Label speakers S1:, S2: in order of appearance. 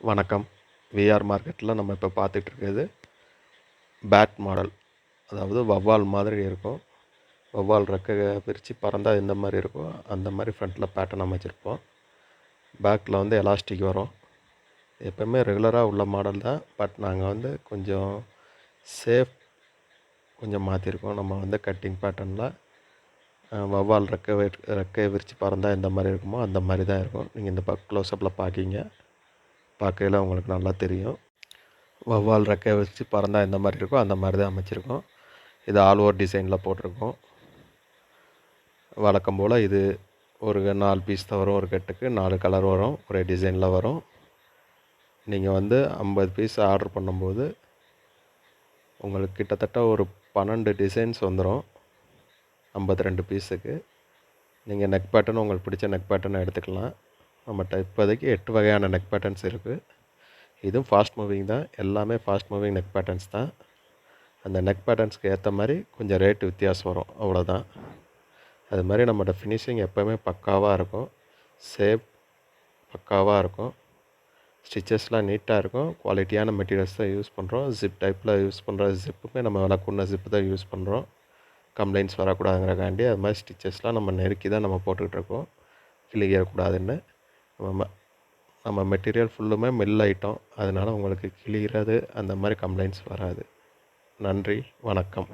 S1: வணக்கம். விஆர் மார்க்கெட்டில் நம்ம இப்போ பார்த்துட்ருக்கிறது பேட் மாடல். அதாவது வௌவால் மாதிரி இருக்கும். வௌவால் ரெக்கை பிரித்து பறந்தால் எந்த மாதிரி இருக்கோ அந்த மாதிரி ஃப்ரண்ட்டில் பேட்டர்ன் அமைச்சிருப்போம். பேக்கில் வந்து எலாஸ்டிக் வரும். எப்போவுமே ரெகுலராக உள்ள மாடல் தான். பட் நாங்கள் வந்து கொஞ்சம் சேஃப் கொஞ்சம் மாற்றிருக்கோம். நம்ம வந்து கட்டிங் பேட்டர்னில் வௌவால் ரெக்கையை விரித்து பறந்தால் எந்த மாதிரி இருக்குமோ அந்த மாதிரி தான் இருக்கும். நீங்கள் இந்த க்ளோஸ்அப்பில் பார்க்கையில் உங்களுக்கு நல்லா தெரியும். வௌவால் ரெக்கையை வச்சு பறந்தால் எந்த மாதிரி இருக்கோ அந்த மாதிரி தான் அமைச்சிருக்கோம். இது ஆல் ஓவர் டிசைனில் போட்டிருக்கோம். வழக்கம் போல் இது ஒரு 4 பீஸ் தான் வரும். ஒரு கட்டுக்கு 4 கலர் வரும். ஒரே டிசைனில் வரும். நீங்கள் வந்து 50 பீஸ் ஆர்டர் பண்ணும்போது உங்களுக்கு கிட்டத்தட்ட ஒரு 12 டிசைன்ஸ் வந்துடும். 52 பீஸுக்கு. நீங்கள் நெக் பேட்டர்ன் உங்களுக்கு பிடிச்ச நெக் பேட்டர்னை எடுத்துக்கலாம். நம்மகிட்ட இப்போதைக்கு 8 வகையான நெக் பேட்டர்ன்ஸ் இருக்குது. இதுவும் ஃபாஸ்ட் மூவிங் தான். எல்லாமே ஃபாஸ்ட் மூவிங் நெக் பேட்டர்ன்ஸ் தான். அந்த நெக் பேட்டர்ன்ஸ்க்கு ஏற்ற மாதிரி கொஞ்சம் ரேட்டு வித்தியாசம் வரும், அவ்வளோதான். அது மாதிரி நம்மளோட ஃபினிஷிங் எப்போவுமே பக்காவாக இருக்கும். ஷேப் பக்காவாக இருக்கும். ஸ்டிச்சஸ்லாம் நீட்டாக இருக்கும். குவாலிட்டியான மெட்டீரியல்ஸ் தான் யூஸ் பண்ணுறோம். ஜிப் டைப்பில் யூஸ் பண்ணுற ஜிப்புமே நம்ம விலை கூடின ஜிப்பு தான் யூஸ் பண்ணுறோம். கம்ப்ளைண்ட்ஸ் வரக்கூடாதுங்கிறக்காண்டி அது மாதிரி ஸ்டிச்சஸ்லாம் நம்ம நெருக்கி தான் நம்ம போட்டுக்கிட்டுருக்கோம், கிழியக்கூடாதுன்னு. நம்ம மெட்டீரியல் ஃபுல்லுமே மில் ஐட்டம். அதனால் உங்களுக்கு கிழிகிறது அந்த மாதிரி கம்ப்ளைண்ட்ஸ் வராது. நன்றி, வணக்கம்.